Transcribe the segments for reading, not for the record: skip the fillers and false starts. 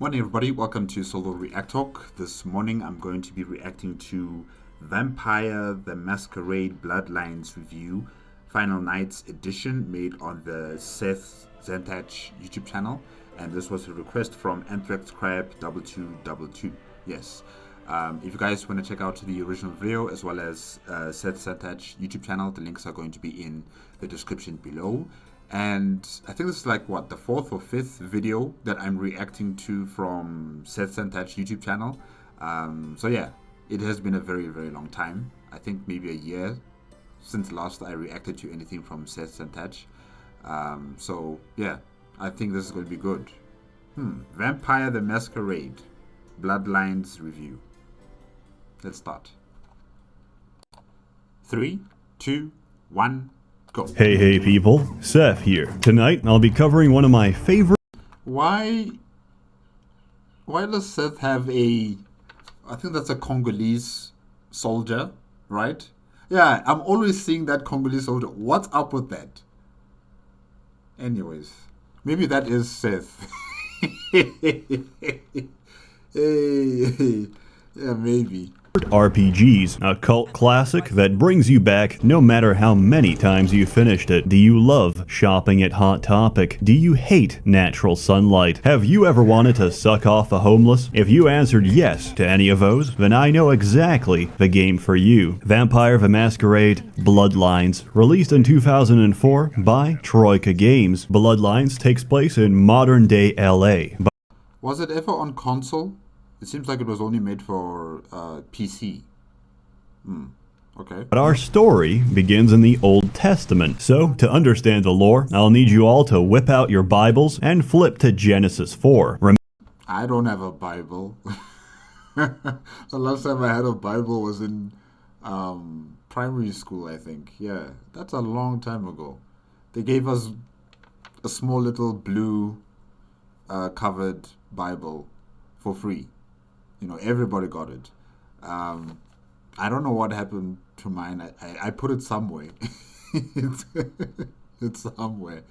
Morning everybody, welcome to Solo ReacTalk. This morning I'm going to be reacting to Vampire the Masquerade Bloodlines review, Final Nights edition, made on the SsethTzeentach YouTube channel. And this was a request from Anthrax Crab 2222. Yes. If you guys want to check out the original video as well as SsethTzeentach YouTube channel, the links are going to be in the description below. And I think this is like what, the fourth or fifth video that I'm reacting to from SsethTzeentach YouTube channel. So yeah, it has been a very long time. I think maybe a year since last I reacted to anything from SsethTzeentach. So yeah, I think this is going to be good. Vampire the Masquerade Bloodlines review. Let's start. 3, 2, 1. Go. Hey people, Seth here. Tonight I'll be covering one of my favorite... Why does Seth have I think that's a Congolese soldier, right? Yeah, I'm always seeing that Congolese soldier. What's up with that? Anyways, maybe that is Seth. Hey, yeah, maybe. RPGs, a cult classic that brings you back no matter how many times you finished it. Do you love shopping at Hot Topic? Do you hate natural sunlight? Have you ever wanted to suck off a homeless? If you answered yes to any of those, then I know exactly the game for you. Vampire the Masquerade Bloodlines, released in 2004 by Troika Games. Bloodlines takes place in modern day LA. Was it ever on console? It seems like it was only made for PC. Okay. But our story begins in the Old Testament. So, to understand the lore, I'll need you all to whip out your Bibles and flip to Genesis 4. I don't have a Bible. The last time I had a Bible was in primary school, I think. Yeah, that's a long time ago. They gave us a small little blue covered Bible for free. You know, everybody got it. I don't know what happened to mine. I put it somewhere. It's somewhere.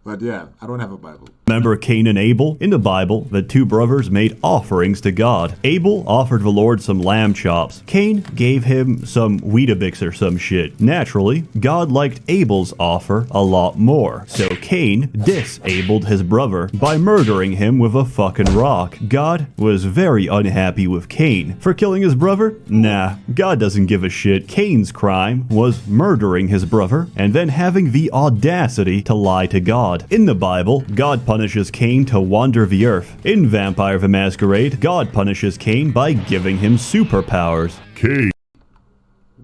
But yeah, I don't have a Bible. Remember Cain and Abel? In the Bible, the two brothers made offerings to God. Abel offered the Lord some lamb chops. Cain gave him some Weetabix or some shit. Naturally, God liked Abel's offer a lot more. So Cain disabled his brother by murdering him with a fucking rock. God was very unhappy with Cain. For killing his brother? Nah, God doesn't give a shit. Cain's crime was murdering his brother and then having the audacity to lie to God. In the Bible, God punishes Cain to wander the earth. In Vampire the Masquerade, God punishes Cain by giving him superpowers. Cain,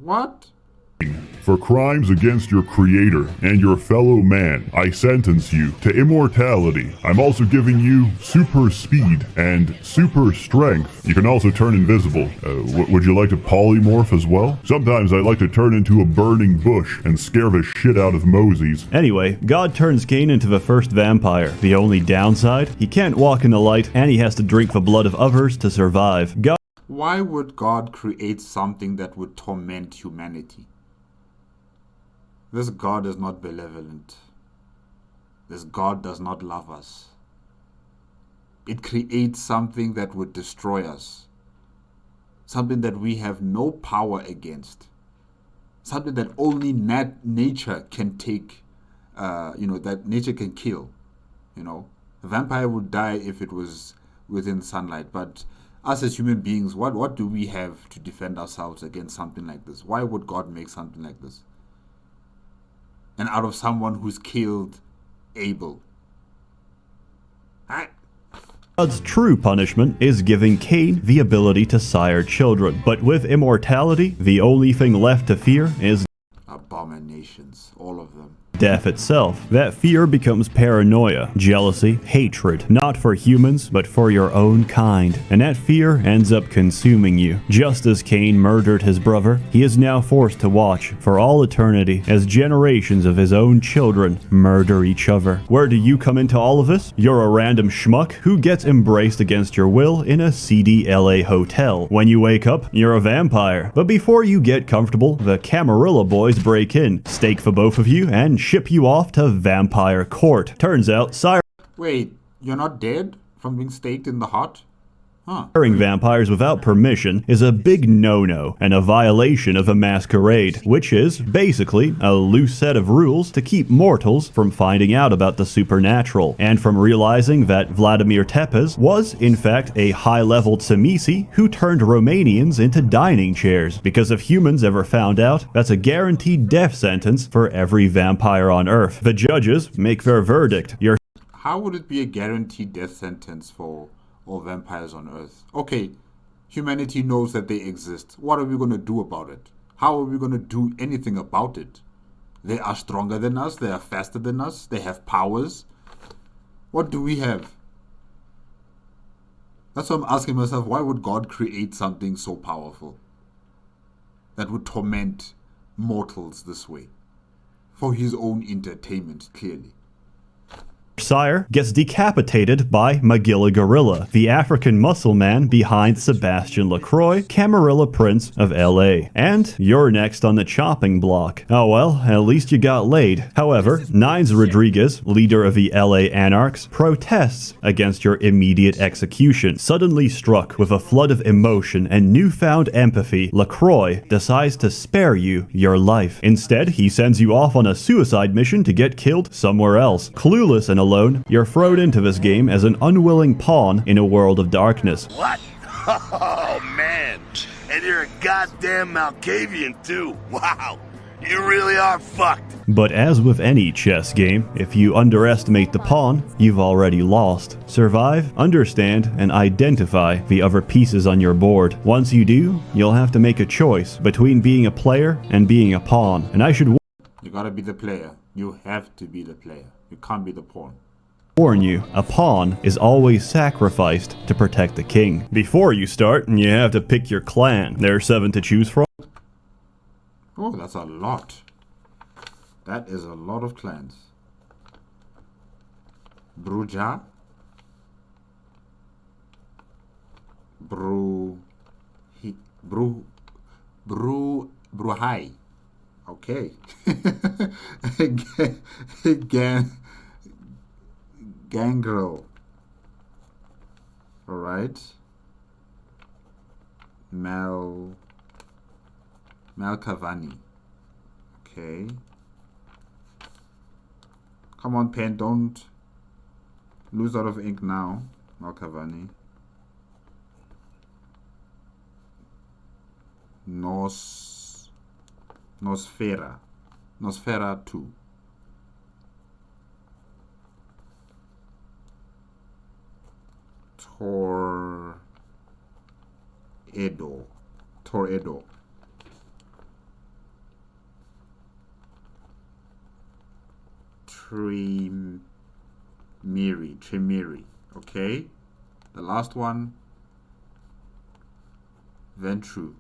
What? for crimes against your creator and your fellow man, I sentence you to immortality. I'm also giving you super speed and super strength. You can also turn invisible. Would you like to polymorph as well? Sometimes I like to turn into a burning bush and scare the shit out of Moses. Anyway, God turns Cain into the first vampire. The only downside? He can't walk in the light and he has to drink the blood of others to survive. Why would God create something that would torment humanity? This God is not benevolent. This God does not love us. It creates something that would destroy us. Something that we have no power against. Something that only nature can take, that nature can kill. You know, a vampire would die if it was within sunlight. But us as human beings, what do we have to defend ourselves against something like this? Why would God make something like this? And out of someone who's killed Abel. God's true punishment is giving Cain the ability to sire children. But with immortality, the only thing left to fear is Abominations, all of them. death itself. That fear becomes paranoia, jealousy, hatred, not for humans, but for your own kind. And that fear ends up consuming you. Just as Cain murdered his brother, he is now forced to watch for all eternity as generations of his own children murder each other. Where do you come into all of this? You're a random schmuck who gets embraced against your will in a seedy LA hotel. When you wake up, you're a vampire. But before you get comfortable, the Camarilla boys break in, stake for both of you, and ship you off to vampire court. Turns out, Wait, you're not dead? From being staked in the heart? Huh. Hiring vampires without permission is a big no-no and a violation of a masquerade, which is basically a loose set of rules to keep mortals from finding out about the supernatural, and from realizing that Vladimir Tepes was, in fact, a high-level Tsimisi who turned Romanians into dining chairs, because if humans ever found out, that's a guaranteed death sentence for every vampire on Earth. The judges make their verdict. How would it be a guaranteed death sentence for all vampires on Earth? Okay, humanity knows that they exist. What are we going to do about it? How are we going to do anything about it? They are stronger than us. They are faster than us. They have powers. What do we have? That's what I'm asking myself. Why would God create something so powerful that would torment mortals this way? For his own entertainment, clearly. Sire gets decapitated by Magilla Gorilla, the African muscle man behind Sebastian LaCroix, Camarilla Prince of LA. And you're next on the chopping block. Oh well, at least you got laid. However, Nines Rodriguez, leader of the LA Anarchs, protests against your immediate execution. Suddenly struck with a flood of emotion and newfound empathy, LaCroix decides to spare you your life. Instead, he sends you off on a suicide mission to get killed somewhere else. Clueless and alone, you're thrown into this game as an unwilling pawn in a world of darkness. What? Oh, man. And you're a goddamn Malkavian, too. Wow. You really are fucked. But as with any chess game, if you underestimate the pawn, you've already lost. Survive, understand, and identify the other pieces on your board. Once you do, you'll have to make a choice between being a player and being a pawn. And I should You gotta be the player. You have to be the player. You can't be the pawn. warn you, a pawn is always sacrificed to protect the king. Before you start, you have to pick your clan. There are 7 to choose from. Oh, that's a lot. That is a lot of clans. Bruja. Bruhai. Okay. Gangrel. Alright. Malcavani. Okay. Come on, pen, don't lose out of ink now. Malcavani. Nosfertu. Torredo. Tremiri. Okay. The last one. Ventru.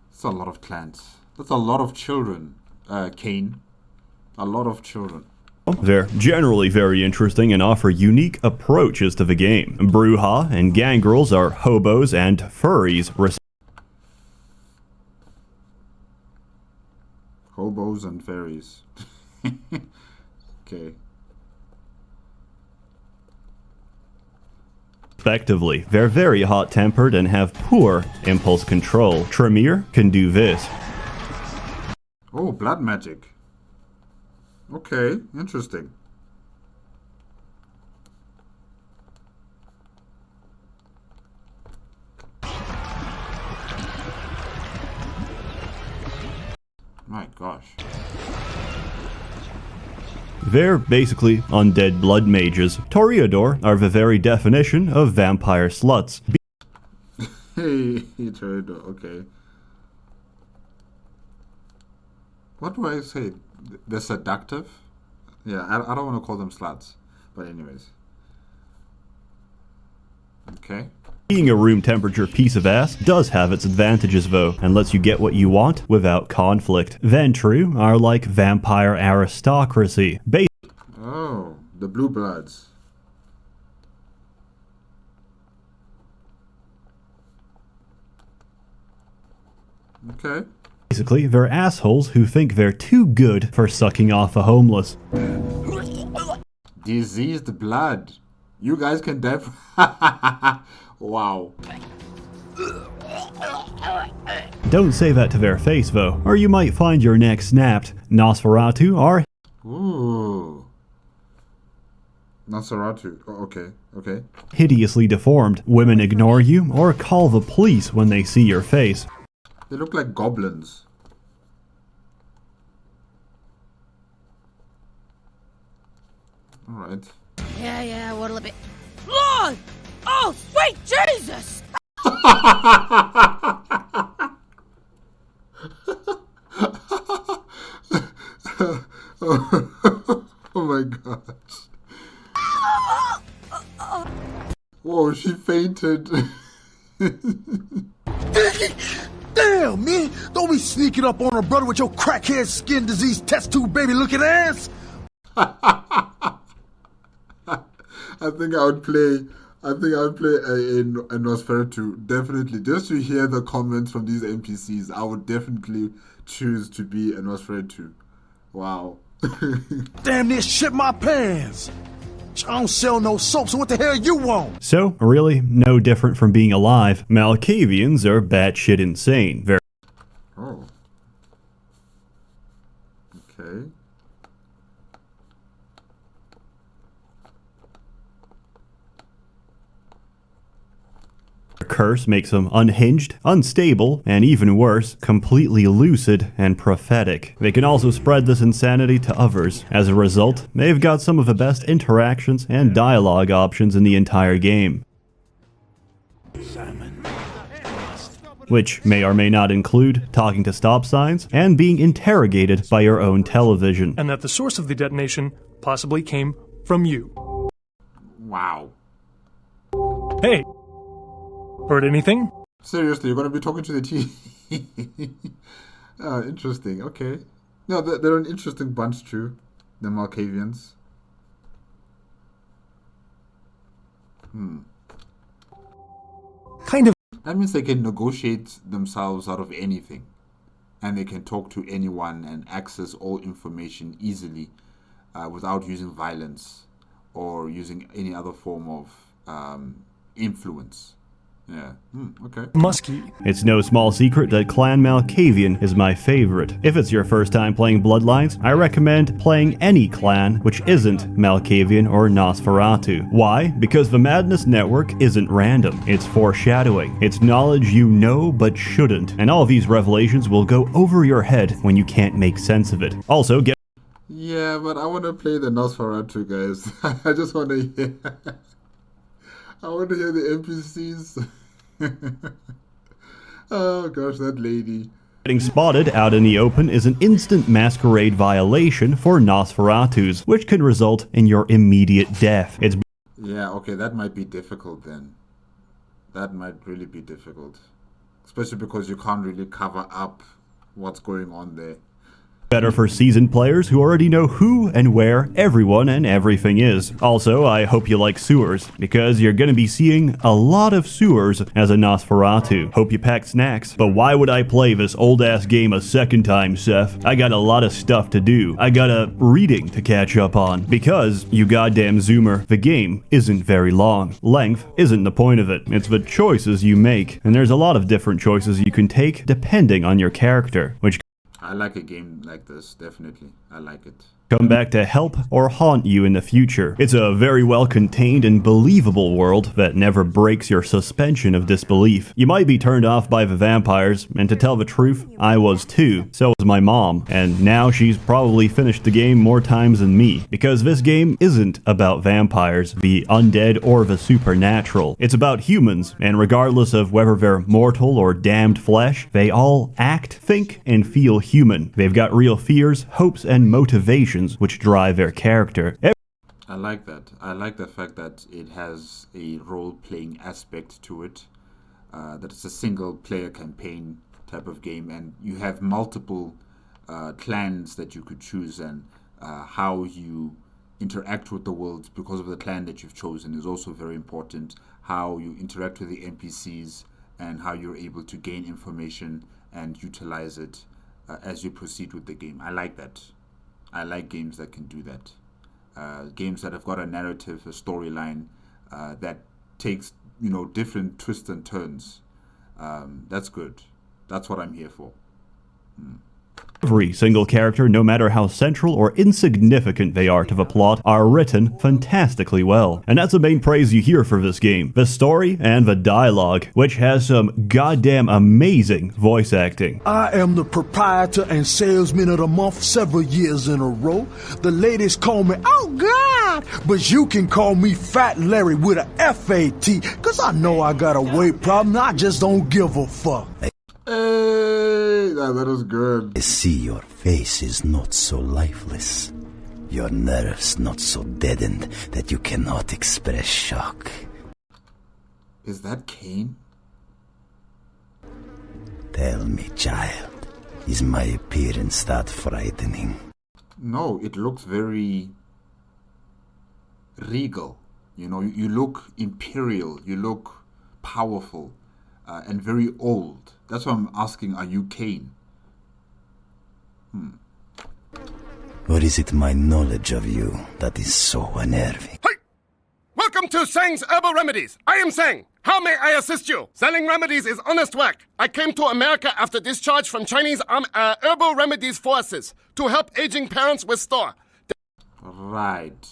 That's a lot of clans. That's a lot of children, Kane. A lot of children. They're generally very interesting and offer unique approaches to the game. Bruja and Gangrels are hobos and furries. Hobos and fairies. Okay. Respectively. They're very hot-tempered and have poor impulse control. Tremere can do this. Oh, blood magic. Okay, interesting. My gosh. They're basically undead blood mages. Toreador are the very definition of vampire sluts. Hey, Toreador, okay. What do I say? They're seductive? Yeah, I don't want to call them sluts. But anyways. Okay. Being a room temperature piece of ass does have its advantages though, and lets you get what you want without conflict. Ventru are like vampire aristocracy. Oh, the blue bloods. Okay. Basically, they're assholes who think they're too good for sucking off a homeless. Diseased blood. You guys can Wow. Don't say that to their face, though, or you might find your neck snapped. Nosferatu are Ooh. Nosferatu. Oh, okay. hideously deformed. Women ignore you or call the police when they see your face. They look like goblins. Alright. Yeah, what a little bit. Lord! Oh, sweet Jesus! Oh my gosh. Whoa, she fainted. Damn, man! Don't be sneaking up on her brother with your crackhead skin disease test tube baby looking ass! I think I would play a Nosfertu, definitely. Just to hear the comments from these NPCs, I would definitely choose to be a Nosfertu. Wow. Damn near shit my pants! I don't sell no soap, so what the hell you want? So, really, no different from being alive. Malkavians are batshit insane. Oh. Okay. Curse makes them unhinged, unstable, and even worse, completely lucid and prophetic. They can also spread this insanity to others. As a result, they've got some of the best interactions and dialogue options in the entire game, which may or may not include talking to stop signs and being interrogated by your own television. And that the source of the detonation possibly came from you. Wow. Hey! Heard anything? Seriously, you're going to be talking to the TV? Oh, interesting. Okay. No, they're an interesting bunch too, the Malkavians. Kind of. That means they can negotiate themselves out of anything. And they can talk to anyone and access all information easily without using violence or using any other form of influence. Yeah. Okay. Musky. It's no small secret that Clan Malkavian is my favorite. If it's your first time playing Bloodlines, I recommend playing any clan which isn't Malkavian or Nosferatu. Why? Because the Madness Network isn't random. It's foreshadowing. It's knowledge you know but shouldn't. And all these revelations will go over your head when you can't make sense of it. Also, get Yeah, but I want to play the Nosferatu, guys. I just want to hear... I want to hear the NPCs. Oh gosh, that lady. Getting spotted out in the open is an instant masquerade violation for Nosferatus, which can result in your immediate death. Yeah, okay, that might be difficult then. That might really be difficult. Especially because you can't really cover up what's going on there. Better for seasoned players who already know who and where everyone and everything is. Also, I hope you like sewers, because you're gonna be seeing a lot of sewers as a Nosferatu. Hope you packed snacks. But why would I play this old-ass game a second time, Seth? I got a lot of stuff to do. I got a reading to catch up on. Because, you goddamn zoomer, the game isn't very long. Length isn't the point of it. It's the choices you make. And there's a lot of different choices you can take depending on your character, which I like a game like this, definitely. I like it. come back to help or haunt you in the future. It's a very well contained and believable world that never breaks your suspension of disbelief. You might be turned off by the vampires, and to tell the truth, I was too. So was my mom, and now she's probably finished the game more times than me. Because this game isn't about vampires, the undead, or the supernatural. It's about humans, and regardless of whether they're mortal or damned flesh, they all act, think, and feel human. They've got real fears, hopes, and motivations which drive their character. I like that. I like the fact that it has a role-playing aspect to it. That it's a single-player campaign type of game, and you have multiple clans that you could choose, and how you interact with the world because of the clan that you've chosen is also very important. How you interact with the NPCs and how you're able to gain information and utilize it as you proceed with the game. I like that. I like games that can do that. games that have got a narrative, a storyline that takes, different twists and turns. That's good. That's what I'm here for. Every single character, no matter how central or insignificant they are to the plot, are written fantastically well. And that's the main praise you hear for this game. The story and the dialogue, which has some goddamn amazing voice acting. I am the proprietor and salesman of the month several years in a row. The ladies call me, oh God, but you can call me Fat Larry with a F-A-T, cause I know I got a weight problem, I just don't give a fuck. Hey, that is good. I see your face is not so lifeless. Your nerves not so deadened that you cannot express shock. Is that Kane? Tell me, child, is my appearance that frightening? No, it looks very regal. You look imperial, you look powerful, and very old. That's why I'm asking, are you Kane? Or is it my knowledge of you that is so unnerving? Hey! Welcome to Sang's Herbal Remedies. I am Sang. How may I assist you? Selling remedies is honest work. I came to America after discharge from Chinese Herbal Remedies forces to help aging parents restore. Right.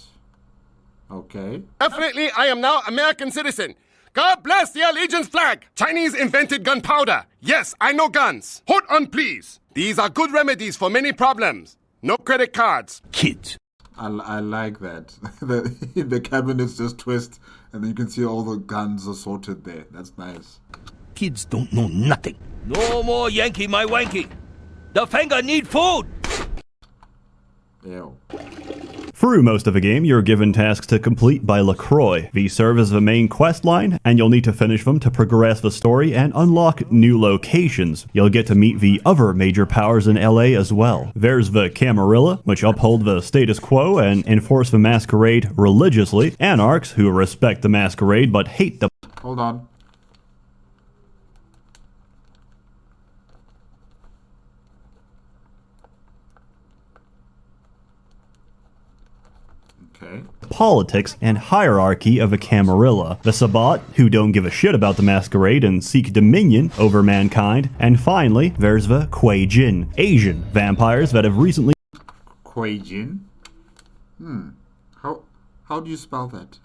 Okay. Definitely, I am now American citizen. God bless the Allegiance flag. Chinese invented gunpowder. Yes, I know guns. Hold on, please. These are good remedies for many problems. No credit cards. Kids. I like that. the cabinets just twist, and then you can see all the guns assorted there. That's nice. Kids don't know nothing. No more Yankee, my wanky. The finger need food. Ew. Through most of the game, you're given tasks to complete by LaCroix. These serve as the main quest line, and you'll need to finish them to progress the story and unlock new locations. You'll get to meet the other major powers in LA as well. There's the Camarilla, which uphold the status quo and enforce the Masquerade religiously, Anarchs, who respect the Masquerade but hate the... Hold on. Okay. Politics and hierarchy of a Camarilla, the Sabbat, who don't give a shit about the Masquerade and seek dominion over mankind, and finally, there's the Kuei Jin, Asian vampires that have recently... Kuei Jin? How do you spell that?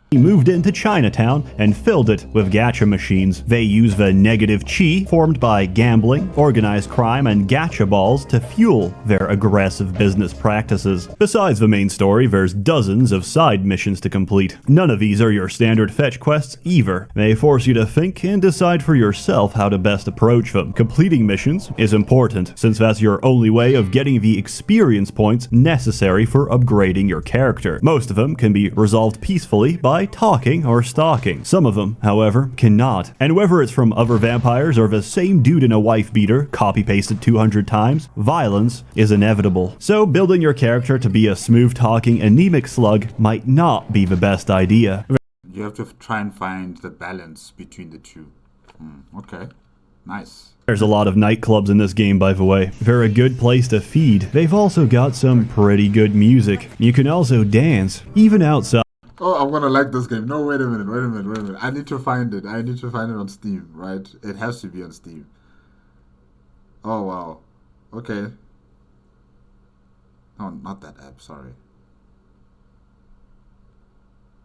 He moved into Chinatown and filled it with gacha machines. They use the negative chi formed by gambling, organized crime, and gacha balls to fuel their aggressive business practices. Besides the main story, there's dozens of side missions to complete. None of these are your standard fetch quests either. They force you to think and decide for yourself how to best approach them. Completing missions is important, since that's your only way of getting the experience points necessary for upgrading your character. Most of them can be resolved peacefully by talking or stalking. Some of them, however, cannot. And whether it's from other vampires or the same dude in a wife beater copy-pasted 200 times, violence is inevitable. So building your character to be a smooth-talking anemic slug might not be the best idea. You have to try and find the balance between the two. Okay. Nice. There's a lot of nightclubs in this game, by the way. They're a good place to feed. They've also got some pretty good music. You can also dance, even outside. Oh, I'm gonna like this game. No, wait a minute. I need to find it. I need to find it on Steam, right? It has to be on Steam. Oh, wow. Okay. No, not that app, sorry.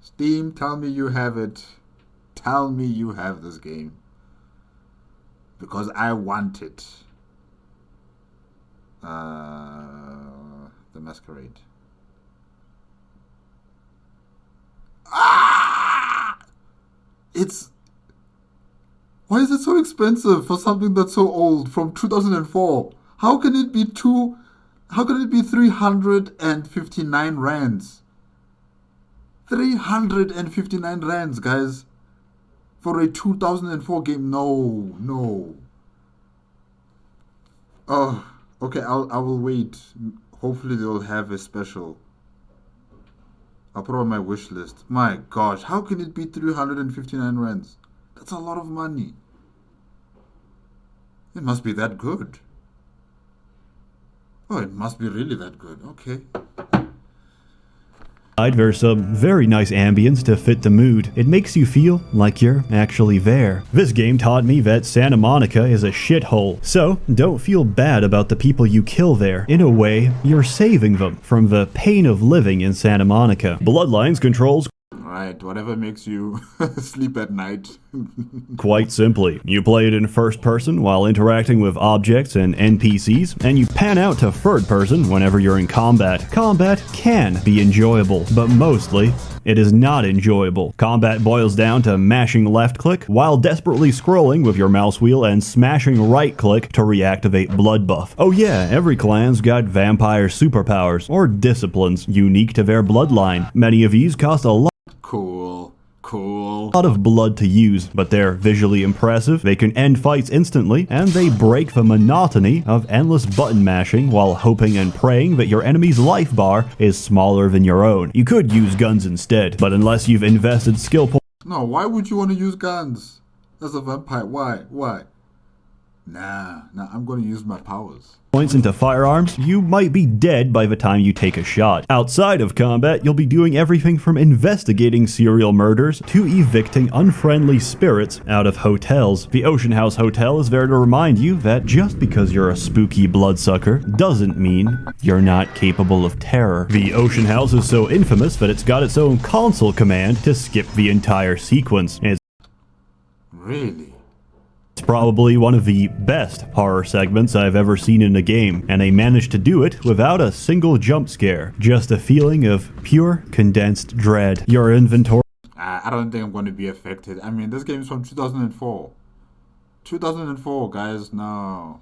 Steam, tell me you have it. Tell me you have this game. Because I want it. The Masquerade. Why is it so expensive for something that's so old, from 2004? How can it be 359 rands? 359 rands, guys. For a 2004 game. No. Oh, okay, I will wait. Hopefully they'll have a special. I'll put it on my wish list. My gosh, how can it be 359 rands? That's a lot of money. It must be that good. Oh, it must be really that good. Okay. There's some very nice ambience to fit the mood. It makes you feel like you're actually there. This game taught me that Santa Monica is a shithole, so don't feel bad about the people you kill there. In a way, you're saving them from the pain of living in Santa Monica. Bloodlines controls Right, whatever makes you sleep at night. quite simply. You play it in first person while interacting with objects and NPCs, and you pan out to third person whenever you're in combat. Combat can be enjoyable, but mostly it is not enjoyable. Combat boils down to mashing left click while desperately scrolling with your mouse wheel and smashing right click to reactivate blood buff. Oh yeah, every clan's got vampire superpowers or disciplines unique to their bloodline. Many of these cost a lot of blood to use, but they're visually impressive, they can end fights instantly, and they break the monotony of endless button mashing while hoping and praying that your enemy's life bar is smaller than your own. You could use guns instead, but unless you've invested skill points... No, why would you want to use guns as a vampire? Why? Nah, I'm gonna use my powers. Points into firearms, you might be dead by the time you take a shot. Outside of combat, you'll be doing everything from investigating serial murders to evicting unfriendly spirits out of hotels. The Ocean House Hotel is there to remind you that just because you're a spooky bloodsucker doesn't mean you're not capable of terror. The Ocean House is so infamous that it's got its own console command to skip the entire sequence. Really? It's probably one of the best horror segments I've ever seen in a game, and they managed to do it without a single jump scare. Just a feeling of pure condensed dread. Your inventory... I don't think I'm going to be affected. I mean, this game is from 2004. 2004, guys, no.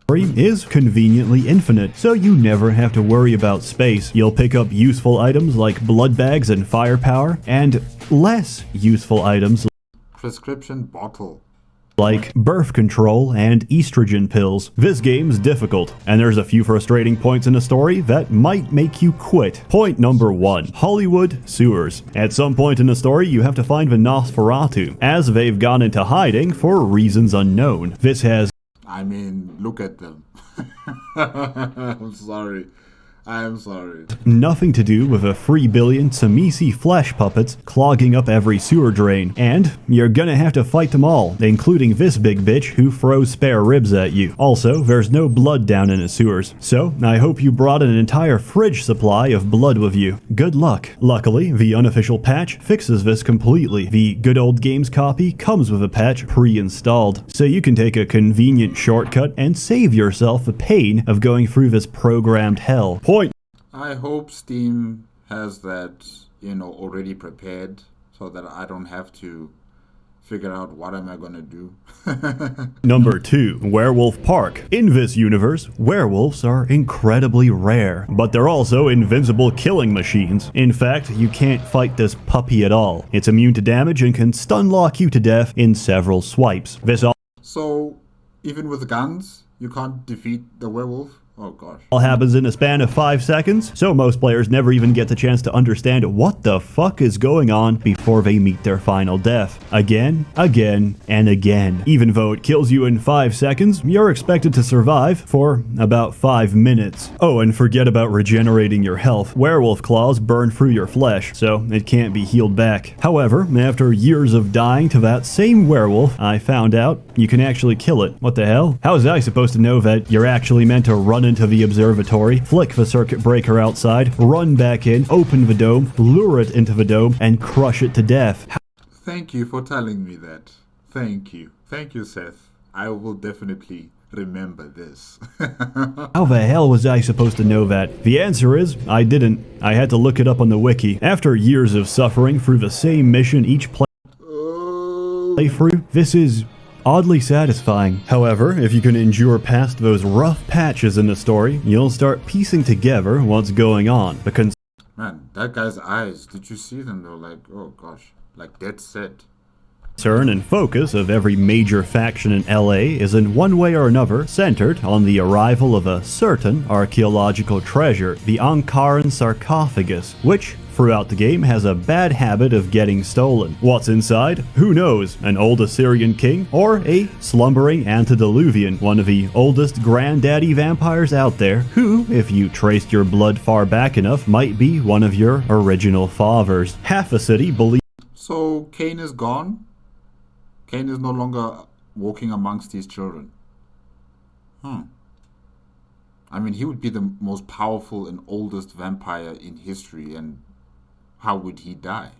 is conveniently infinite, so you never have to worry about space. You'll pick up useful items like blood bags and firepower, and less useful items prescription bottle like birth control and estrogen pills. This game's difficult, and there's a few frustrating points in the story that might make you quit. Point number 1. Hollywood sewers. At some point in the story, you have to find the Nosfertu, as they've gone into hiding for reasons unknown. This has... I mean, look at them. I'm sorry. Nothing to do with a 3 billion Tsamisi flesh puppets clogging up every sewer drain. And you're gonna have to fight them all, including this big bitch who throws spare ribs at you. Also, there's no blood down in the sewers, so I hope you brought an entire fridge supply of blood with you. Good luck. Luckily, the unofficial patch fixes this completely. The good old games copy comes with a patch pre-installed, so you can take a convenient shortcut and save yourself the pain of going through this programmed hell. I hope Steam has that, already prepared so that I don't have to figure out what am I gonna do. Number 2. Werewolf Park. In this universe, werewolves are incredibly rare, but they're also invincible killing machines. In fact, you can't fight this puppy at all. It's immune to damage and can stun lock you to death in several swipes. So, even with guns, you can't defeat the werewolf? Oh gosh. All happens in a span of 5 seconds, so most players never even get the chance to understand what the fuck is going on before they meet their final death. Again, and again. Even though it kills you in 5 seconds, you're expected to survive for about 5 minutes. Oh, and forget about regenerating your health. Werewolf claws burn through your flesh, so it can't be healed back. However, after years of dying to that same werewolf, I found out you can actually kill it. What the hell? How was I supposed to know that you're actually meant to run into the observatory, flick the circuit breaker outside, run back in, open the dome, lure it into the dome, and crush it to death? Thank you for telling me that. Thank you. Thank you, Seth. I will definitely remember this. How the hell was I supposed to know that? The answer is, I didn't. I had to look it up on the wiki. After years of suffering through the same mission each playthrough, this is oddly satisfying. However, if you can endure past those rough patches in the story, you'll start piecing together what's going on. Man, that guy's eyes, did you see them? They were like, oh gosh, like dead set. Concern and focus of every major faction in LA is in one way or another centered on the arrival of a certain archaeological treasure, the Ankaran sarcophagus, which throughout the game has a bad habit of getting stolen. What's inside? Who knows? An old Assyrian king? Or a slumbering antediluvian, one of the oldest granddaddy vampires out there, who, if you traced your blood far back enough, might be one of your original fathers. Half a city believes. So Cain is gone? Cain is no longer walking amongst his children. I mean, he would be the most powerful and oldest vampire in history, and how would he die?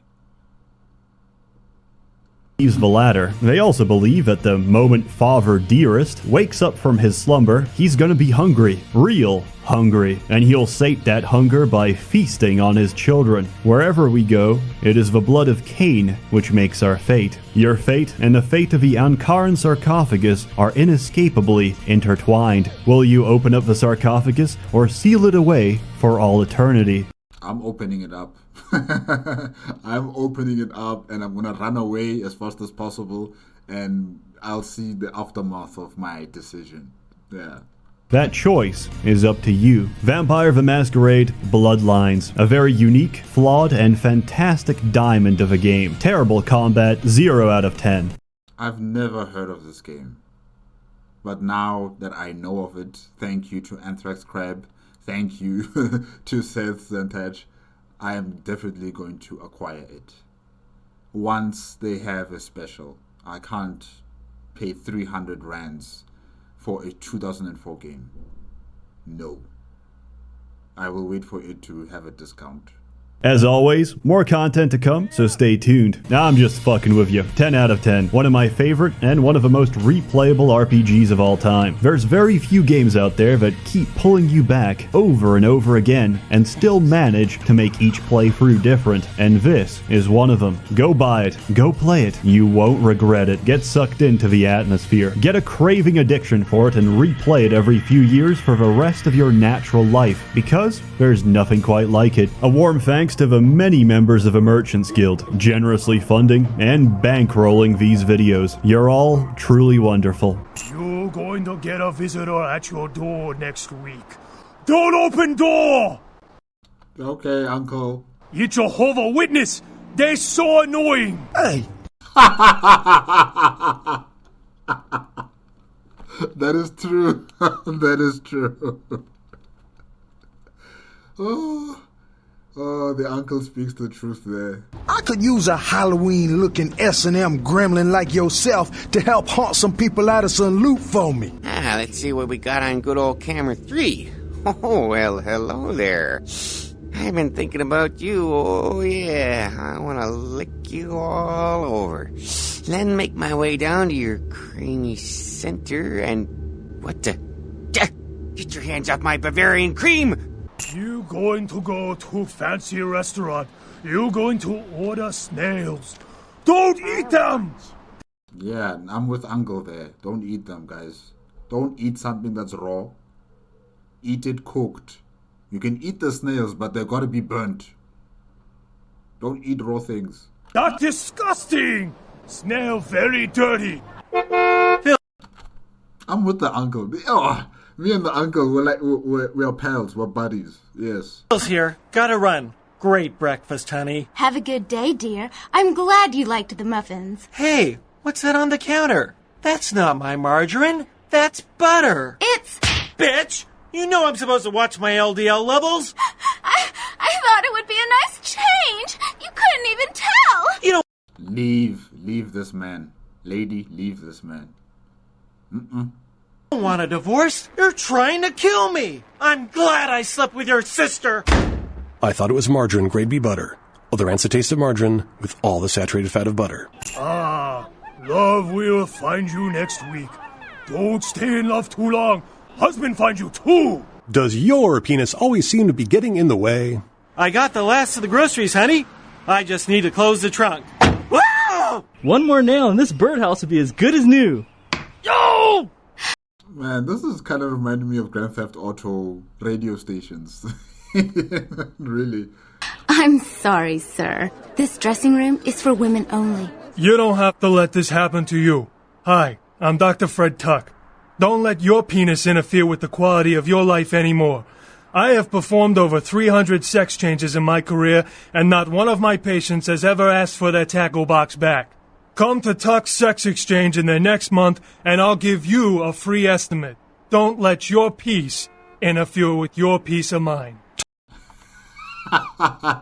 The latter. They also believe that the moment Father Dearest wakes up from his slumber, he's gonna be hungry. Real hungry. And he'll sate that hunger by feasting on his children. Wherever we go, it is the blood of Cain which makes our fate. Your fate and the fate of the Ankaran sarcophagus are inescapably intertwined. Will you open up the sarcophagus or seal it away for all eternity? I'm opening it up. I'm opening it up, and I'm gonna run away as fast as possible, and I'll see the aftermath of my decision. Yeah. That choice is up to you. Vampire the Masquerade Bloodlines. A very unique, flawed, and fantastic diamond of a game. Terrible combat, 0 out of 10. I've never heard of this game. But now that I know of it, thank you to Anthrax Crab, thank you to SsethTzeentach, I am definitely going to acquire it. Once they have a special. I can't pay 300 rands for a 2004 game. No. I will wait for it to have a discount. As always, more content to come, so stay tuned. Now I'm just fucking with you. 10 out of 10. One of my favorite and one of the most replayable RPGs of all time. There's very few games out there that keep pulling you back over and over again and still manage to make each playthrough different, and this is one of them. Go buy it. Go play it. You won't regret it. Get sucked into the atmosphere. Get a craving addiction for it and replay it every few years for the rest of your natural life, because there's nothing quite like it. A warm thanks to the many members of the Merchants Guild, generously funding and bankrolling these videos. You're all truly wonderful. You're going to get a visitor at your door next week. Don't open door! Okay, Uncle. You Jehovah Witness! They're so annoying! Hey! That is true. That is true. Oh, the uncle speaks the truth there. I could use a Halloween-looking S&M gremlin like yourself to help hunt some people out of some loot for me. Let's see what we got on good old camera 3. Oh, well, hello there. I've been thinking about you, oh yeah. I want to lick you all over. Then make my way down to your creamy center and... What the... Get your hands off my Bavarian cream! You going to go to fancy restaurant. You going to order snails. Don't eat them! Yeah, I'm with Uncle there. Don't eat them, guys. Don't eat something that's raw. Eat it cooked. You can eat the snails, but they gotta be burnt. Don't eat raw things. That's disgusting! Snail very dirty. I'm with the uncle. Oh, me and the uncle, we're pals, we're buddies. Yes. Here, gotta run. Great breakfast, honey. Have a good day, dear. I'm glad you liked the muffins. Hey, what's that on the counter? That's not my margarine. That's butter. It's... Bitch! You know I'm supposed to watch my LDL levels. I thought it would be a nice change. You couldn't even tell. You know... Leave this man. Lady, leave this man. I don't want a divorce. You're trying to kill me. I'm glad I slept with your sister. I thought it was margarine grade B butter. Other ants a taste of margarine with all the saturated fat of butter. Love will find you next week. Don't stay in love too long. Husband find you too. Does your penis always seem to be getting in the way? I got the last of the groceries, honey. I just need to close the trunk. Wow! One more nail and this birdhouse would be as good as new. Yo! Man, this is kind of reminding me of Grand Theft Auto radio stations. Really. I'm sorry, sir. This dressing room is for women only. You don't have to let this happen to you. Hi, I'm Dr. Fred Tuck. Don't let your penis interfere with the quality of your life anymore. I have performed over 300 sex changes in my career, and not one of my patients has ever asked for their tackle box back. Come to Tuck's Sex Exchange in the next month, and I'll give you a free estimate. Don't let your peace interfere with your peace of mind.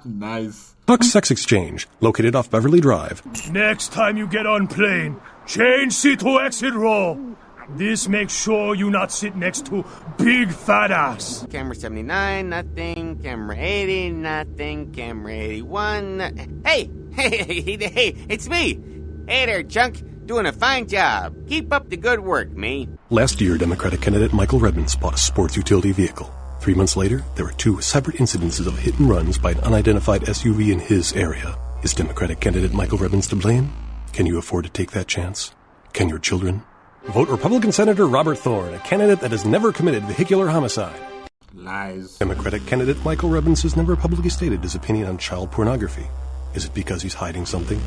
Nice. Tuck's Sex Exchange, located off Beverly Drive. Next time you get on plane, change seat to exit row. This makes sure you not sit next to big fat ass. Camera 79, nothing. Camera 80, nothing. Camera 81. Hey, it's me. Hey there, Chunk. Doing a fine job. Keep up the good work, me. Last year, Democratic candidate Michael Redmond bought a sports utility vehicle. 3 months later, there were 2 separate incidences of hit and runs by an unidentified SUV in his area. Is Democratic candidate Michael Redmond to blame? Can you afford to take that chance? Can your children? Vote Republican Senator Robert Thorne, a candidate that has never committed vehicular homicide. Lies. Democratic candidate Michael Redmond has never publicly stated his opinion on child pornography. Is it because he's hiding something?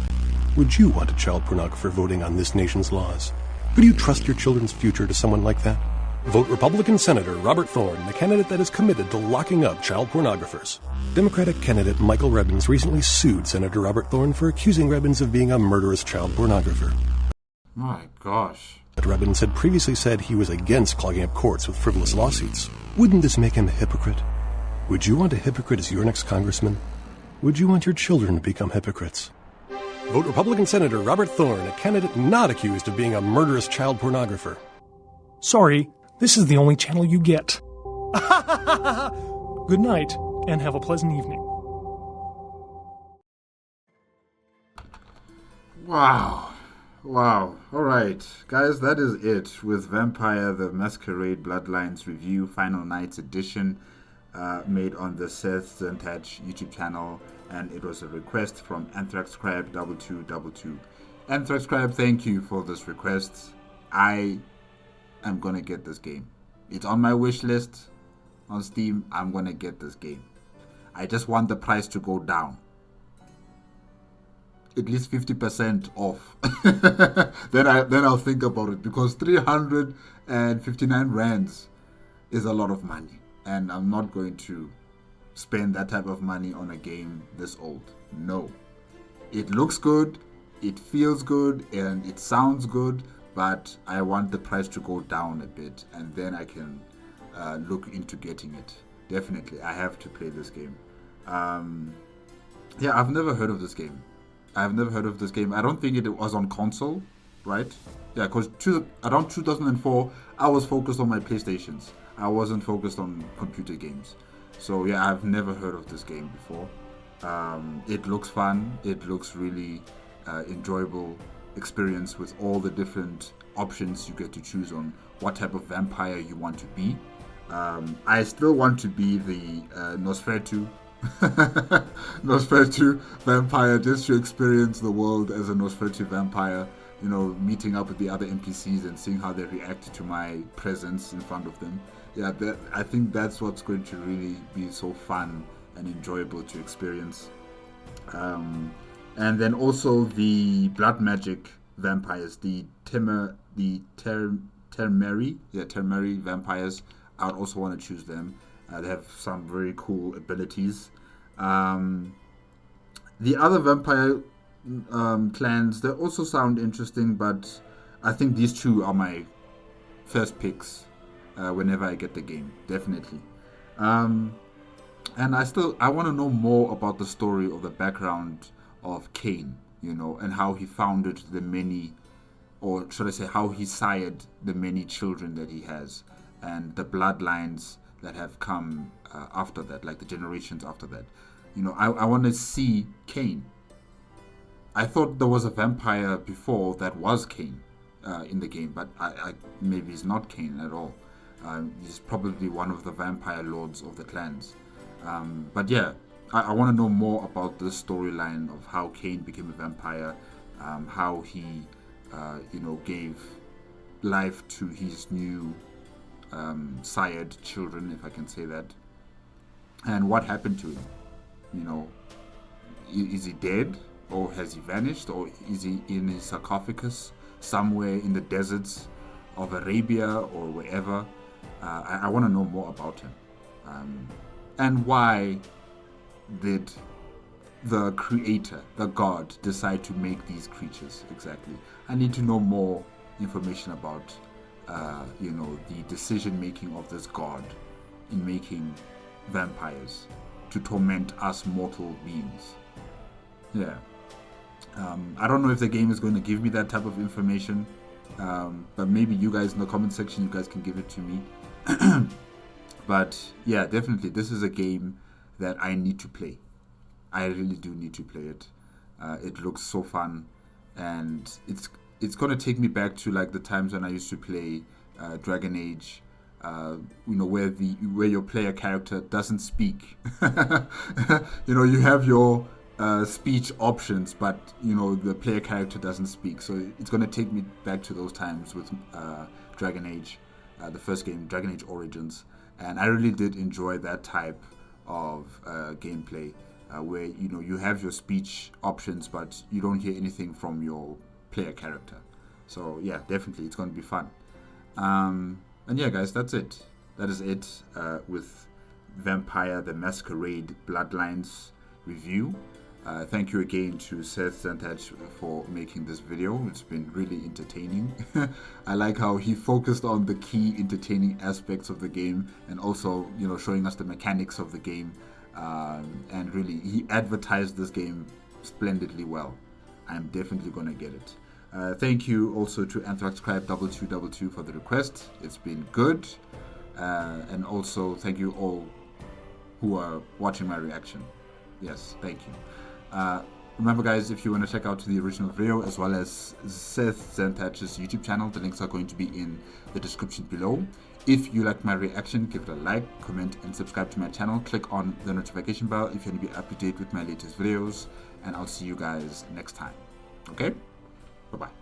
Would you want a child pornographer voting on this nation's laws? Could you trust your children's future to someone like that? Vote Republican Senator Robert Thorne, the candidate that is committed to locking up child pornographers. Democratic candidate Michael Redmond recently sued Senator Robert Thorne for accusing Redmond of being a murderous child pornographer. My gosh. But Redmond had previously said he was against clogging up courts with frivolous lawsuits. Wouldn't this make him a hypocrite? Would you want a hypocrite as your next congressman? Would you want your children to become hypocrites? Vote Republican Senator Robert Thorne, a candidate not accused of being a murderous child pornographer. Sorry, this is the only channel you get. Good night, and have a pleasant evening. Wow. Wow. Alright, guys, that is it with Vampire the Masquerade Bloodlines review, Final Nights edition, made on the SsethTzeentach YouTube channel, and it was a request from AnthraxCrab2222. AnthraxCrab, thank you for this request. I am gonna get this game. It's on my wish list on Steam. I'm gonna get this game. I just want the price to go down. At least 50% off. then I'll think about it, because 359 rands is a lot of money, and I'm not going to spend that type of money on a game this old. No. It looks good, it feels good, and it sounds good, but I want the price to go down a bit, and then I can look into getting it. Definitely, I have to play this game. Yeah, I've never heard of this game. I don't think it was on console, right? Yeah, because around 2004, I was focused on my PlayStations. I wasn't focused on computer games. So yeah, I've never heard of this game before. It looks fun. It looks really enjoyable experience with all the different options you get to choose on what type of vampire you want to be. I still want to be the Nosfertu vampire, just to experience the world as a Nosfertu vampire, you know, meeting up with the other NPCs and seeing how they react to my presence in front of them. Yeah, I think that's what's going to really be so fun and enjoyable to experience. And then also the blood magic vampires, the Termeri vampires. I would also want to choose them. They have some very cool abilities. The other vampire clans, they also sound interesting, but I think these two are my first picks whenever I get the game, definitely. And I want to know more about the story or the background of Cain, you know, and how he founded the many, or should I say how he sired the many children that he has, and the bloodlines that have come after that, like the generations after that. You know, I want to see Cain. I thought there was a vampire before that was Cain in the game, but I maybe he's not Cain at all. He's probably one of the vampire lords of the clans. But yeah, I want to know more about the storyline of how Cain became a vampire, how he, gave life to his new sired children, if I can say that, and what happened to him. You know, is he dead, or has he vanished, or is he in his sarcophagus somewhere in the deserts of Arabia or wherever? I want to know more about him. And why did the creator, the god, decide to make these creatures exactly? I need to know more information about, the decision making of this god in making vampires to torment us mortal beings. Yeah. I don't know if the game is going to give me that type of information, but maybe you guys in the comment section, you guys can give it to me. But yeah, definitely, this is a game that I need to play. I really do need to play it. It looks so fun, and it's gonna take me back to like the times when I used to play Dragon Age. Where your player character doesn't speak. You have your speech options, but the player character doesn't speak. So it's gonna take me back to those times with Dragon Age, the first game, Dragon Age Origins, and I really did enjoy that type of gameplay, where you have your speech options, but you don't hear anything from your player character. So yeah, definitely, it's gonna be fun. And yeah, guys, that's it. That is it with Vampire the Masquerade Bloodlines review. Thank you again to SsethTzeentach for making this video. It's been really entertaining. I like how he focused on the key entertaining aspects of the game, and also showing us the mechanics of the game, and really he advertised this game splendidly well. I'm definitely gonna get it. Thank you also to AnthraxCrybe2222 for the request. It's been good. And also thank you all who are watching my reaction. Yes, thank you. Remember, guys, if you want to check out the original video as well as SsethTzeentach's YouTube channel, the links are going to be in the description below. If you liked my reaction, give it a like, comment, and subscribe to my channel. Click on the notification bell if you want to be up to date with my latest videos, and I'll see you guys next time. Okay? Bye-bye.